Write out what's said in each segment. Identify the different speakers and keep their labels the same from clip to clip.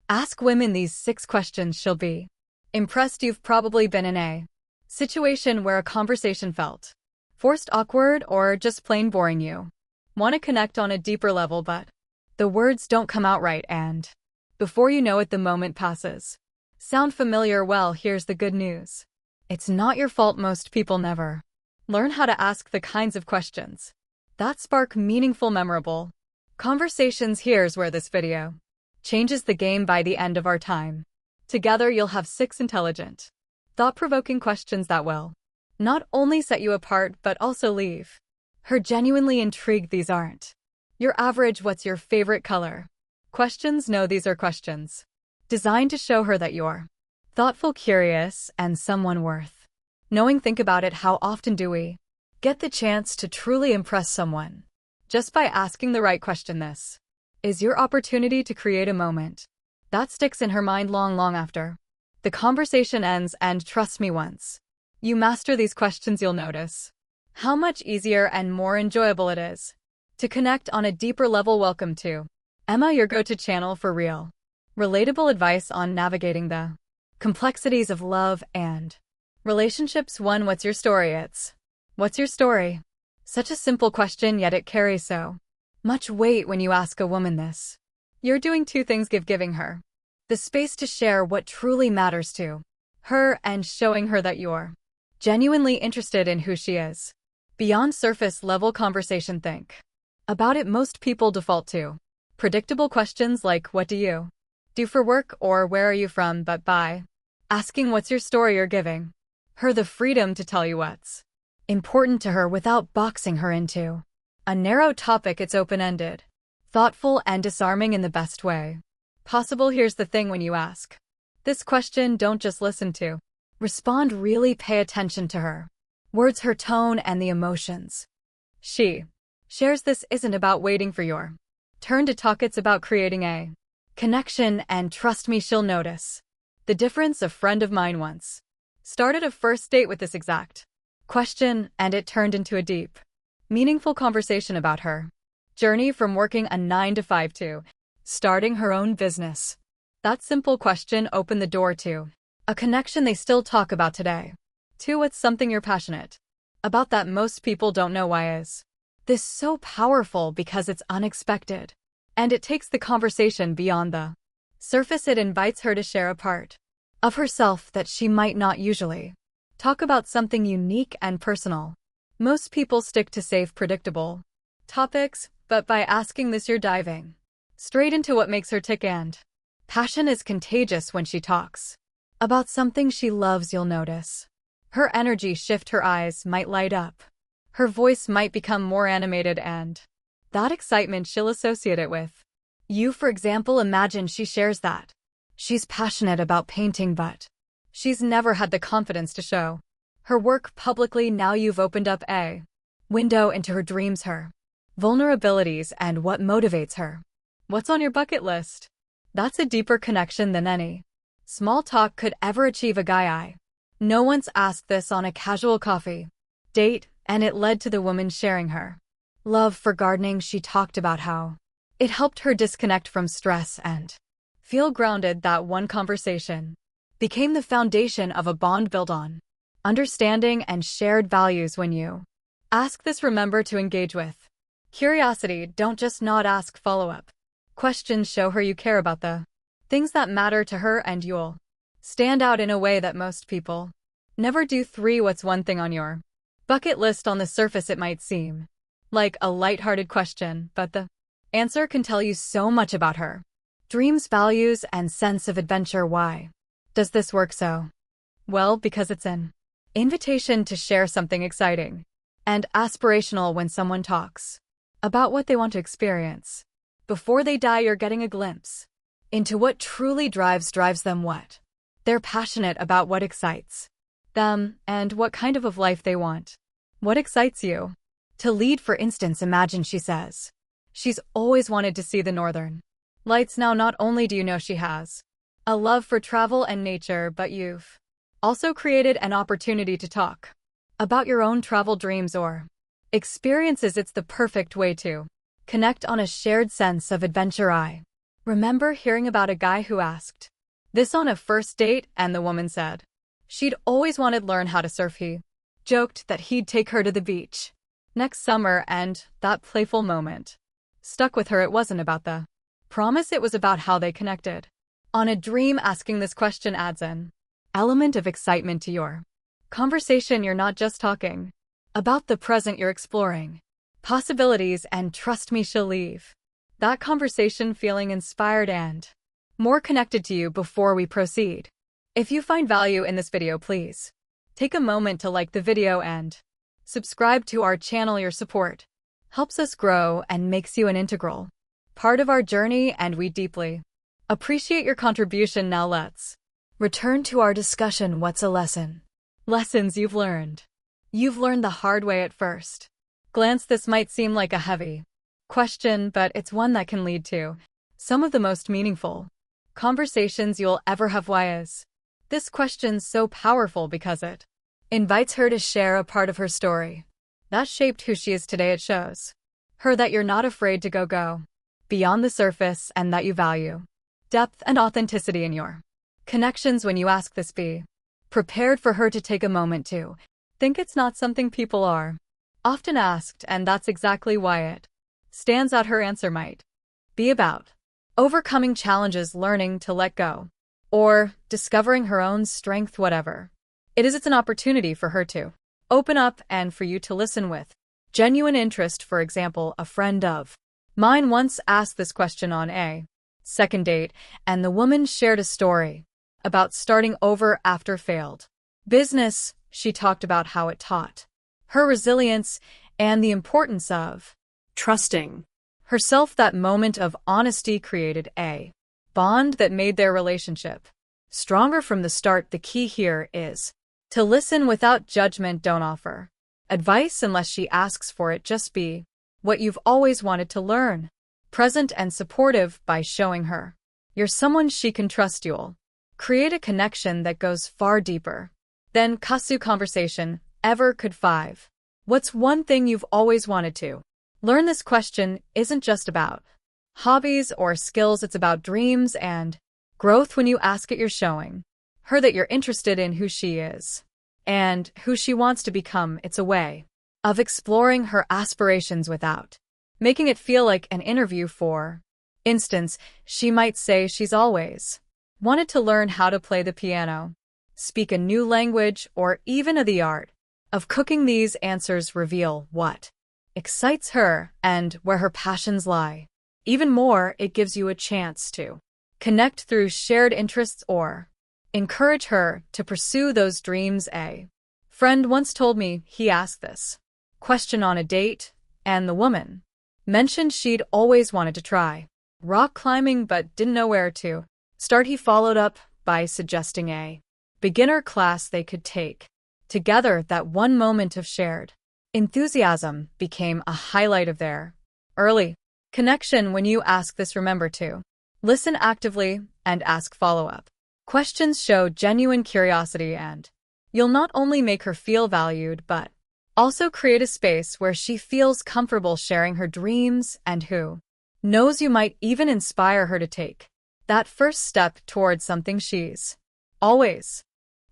Speaker 1: Ask women these 6 questions, she'll be impressed. You've probably been in a situation where a conversation felt forced, awkward, or just plain boring. You want to connect on a deeper level, but the words don't come out right, and before you know it, the moment passes. Sound familiar? Well, here's the good news. It's not your fault. Most people never learn how to ask the kinds of questions that spark meaningful, memorable conversations. Here's where this video changes the game. By the end of our time together, you'll have 6 intelligent, thought-provoking questions that will not only set you apart but also leave her genuinely intrigued. These aren't your average "what's your favorite color" questions. No, these are questions designed to show her that you're thoughtful, curious, and someone worth knowing. Think about it. How often do we get the chance to truly impress someone just by asking the right question? This is your opportunity to create a moment that sticks in her mind long after the conversation ends. And trust me, once you master these questions, you'll notice how much easier and more enjoyable it is to connect on a deeper level. Welcome to Emma, your go-to channel for real, relatable advice on navigating the complexities of love and relationships. 1. What's your story? It's what's your story? Such a simple question, yet it carries so much weight when you ask a woman this. You're doing 2 things: giving her the space to share what truly matters to her, and showing her that you're genuinely interested in who she is beyond surface-level conversation. Think about it. Most people default to predictable questions like "what do you do for work?" or "where are you from?" But by asking "what's your story?" you're giving her the freedom to tell you what's important to her without boxing her into a narrow topic. It's open-ended, thoughtful, and disarming in the best way possible. Here's the thing: when you ask this question, don't just listen to respond. Really pay attention to her words, her tone, and the emotions she shares. This isn't about waiting for your turn to talk. It's about creating a connection, and trust me, she'll notice the difference. A friend of mine once started a first date with this exact question, and it turned into a deep, meaningful conversation about her journey from working a 9-to-5 to starting her own business. That simple question opened the door to a connection they still talk about today. 2. What's something you're passionate about that most people don't know? Why is this so powerful? Because it's unexpected, and it takes the conversation beyond the surface. It invites her to share a part of herself that she might not usually talk about, something unique and personal. Most people stick to safe, predictable topics, but by asking this, you're diving straight into what makes her tick. And passion is contagious. When she talks about something she loves, you'll notice her energy shift. Her eyes might light up, her voice might become more animated, and that excitement, she'll associate it with you. For example, imagine she shares that she's passionate about painting, but she's never had the confidence to show her work publicly. Now you've opened up a window into her dreams, her vulnerabilities, and what motivates her. What's on your bucket list? That's a deeper connection than any small talk could ever achieve. A guy I know once asked this on a casual coffee date, and it led to the woman sharing her love for gardening. She talked about how it helped her disconnect from stress and feel grounded. That one conversation became the foundation of a bond built on understanding and shared values. When you ask this, remember to engage with curiosity. Don't just nod. Ask follow-up questions. Show her you care about the things that matter to her, and you'll stand out in a way that most people never do. 3. What's one thing on your bucket list? On the surface, it might seem like a lighthearted question, but the answer can tell you so much about her dreams, values, and sense of adventure. Why does this work so well? Because it's an invitation to share something exciting and aspirational. When someone talks about what they want to experience before they die, you're getting a glimpse into what truly drives them, what they're passionate about, what excites them, and what kind of life they want. What excites you to lead? For instance, imagine she says she's always wanted to see the northern lights. Now, not only do you know she has a love for travel and nature, but you've also created an opportunity to talk about your own travel dreams or experiences. It's the perfect way to connect on a shared sense of adventure. I Remember hearing about a guy who asked this on a first date and the woman said she'd always wanted to learn how to surf. He joked that he'd take her to the beach next summer, and that playful moment stuck with her. It wasn't about the promise, it was about how they connected. On a dream, asking this question adds an element of excitement to your conversation. You're not just talking about the present, you're exploring possibilities, and trust me, she'll leave that conversation feeling inspired and more connected to you. Before we proceed, if you find value in this video, please take a moment to like the video and subscribe to our channel. Your support helps us grow and makes you an integral part of our journey, and we deeply appreciate your contribution. Now let's return to our discussion. What's a lesson? Lessons you've learned. You've learned the hard way at first glance. This might seem like a heavy question, but it's one that can lead to some of the most meaningful conversations you'll ever have. Why is this question so powerful? Because it invites her to share a part of her story that shaped who she is today. It shows her that you're not afraid to go beyond the surface and that you value depth and authenticity in your connections. When you ask this, be prepared for her to take a moment to think. It's not something people are often asked, and that's exactly why it stands out. Her answer might be about overcoming challenges, learning to let go, or discovering her own strength. Whatever it is, it's an opportunity for her to open up and for you to listen with genuine interest. For example, a friend of mine once asked this question on a second date, and the woman shared a story about starting over after failed business. She talked about how it taught her resilience and the importance of trusting herself. That moment of honesty created a bond that made their relationship stronger from the start. The key here is to listen without judgment. Don't offer advice unless she asks for it. Just be what you've always wanted to learn, present and supportive. By showing her you're someone she can trust, you'll create a connection that goes far deeper than kasu conversation ever could. 5. What's one thing you've always wanted to learn? This question isn't just about hobbies or skills, it's about dreams and growth. When you ask it, you're showing her that you're interested in who she is and who she wants to become. It's a way of exploring her aspirations without making it feel like an interview. For instance, she might say she's always wanted to learn how to play the piano, speak a new language, or even the art of cooking. These answers reveal what excites her and where her passions lie. Even more, it gives you a chance to connect through shared interests or encourage her to pursue those dreams. A friend once told me he asked this question on a date, and the woman mentioned she'd always wanted to try rock climbing but didn't know where to start. He followed up by suggesting a beginner class they could take together. That one moment of shared enthusiasm became a highlight of their early connection. When you ask this, remember to listen actively and ask follow-up questions. Show genuine curiosity, and you'll not only make her feel valued but also create a space where she feels comfortable sharing her dreams, and who knows, you might even inspire her to take that first step towards something she's always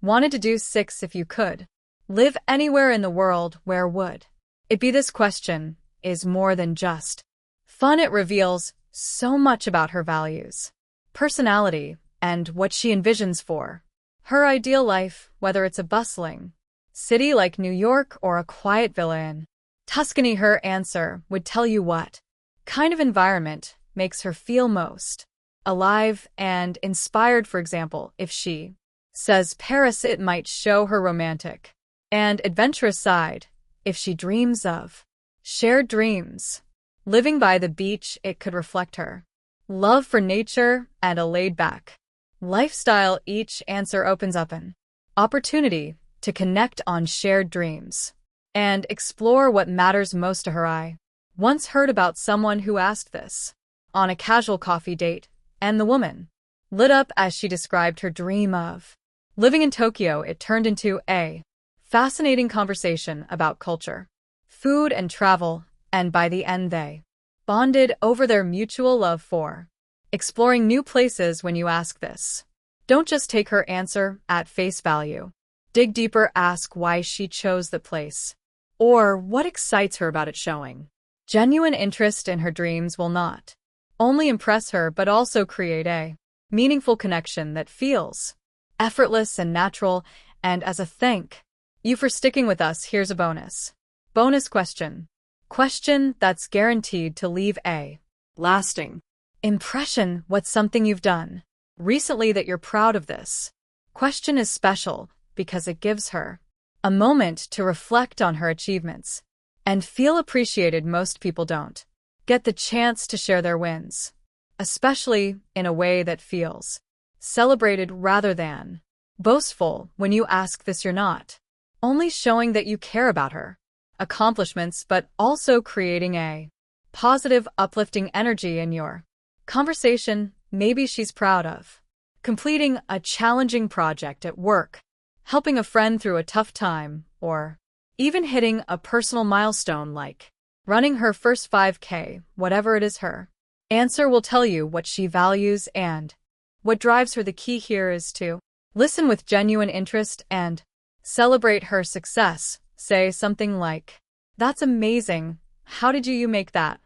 Speaker 1: wanted to do. 6. If you could live anywhere in the world, where would it be? This question is more than just fun. It reveals so much about her values, personality, and what she envisions for her ideal life. Whether it's a bustling city like New York or a quiet villa in Tuscany, her answer would tell you what kind of environment makes her feel most alive and inspired. For example, if she says Paris, it might show her romantic and adventurous side. If she dreams of shared dreams, living by the beach, it could reflect her love for nature and a laid-back lifestyle. Each answer opens up an opportunity to connect on shared dreams and explore what matters most to her. I once heard about someone who asked this on a casual coffee date, and the woman lit up as she described her dream of living in Tokyo. It turned into a fascinating conversation about culture, food, and travel, and by the end they bonded over their mutual love for exploring new places when you ask this. Don't just take her answer at face value. Dig deeper, ask why she chose the place, or what excites her about it showing. Genuine interest in her dreams will not only impress her but also create a meaningful connection that feels effortless and natural, and as a thank you for sticking with us, here's a bonus. Bonus question. Question that's guaranteed to leave a lasting impression. What's something you've done recently that you're proud of? This question is special because it gives her a moment to reflect on her achievements and feel appreciated. Most people don't get the chance to share their wins, especially in a way that feels celebrated rather than boastful. When you ask this, you're not only showing that you care about her accomplishments, but also creating a positive, uplifting energy in your conversation. Maybe she's proud of completing a challenging project at work, helping a friend through a tough time, or even hitting a personal milestone like running her first 5K. Whatever it is, her answer will tell you what she values and what drives her. The key here is to listen with genuine interest and celebrate her success. Say something like, "That's amazing. How did you make that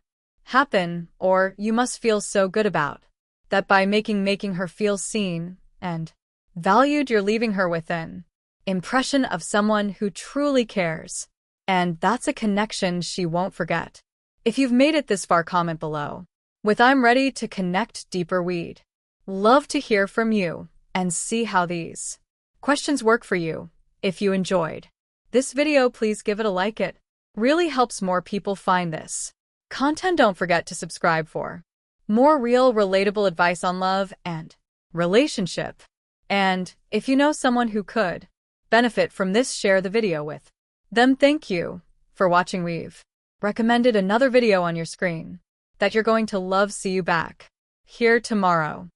Speaker 1: happen?" Or, "You must feel so good about that." By making her feel seen and valued, you're leaving her with an impression of someone who truly cares. And that's a connection she won't forget. If you've made it this far, comment below with "I'm ready to connect deeper." We'd love to hear from you and see how these questions work for you. If you enjoyed this video, please give it a like. It really helps more people find this content. Don't forget to subscribe for more real, relatable advice on love and relationship. And if you know someone who could benefit from this, share the video with them. Thank you for watching. We've recommended another video on your screen that you're going to love. See you back here tomorrow.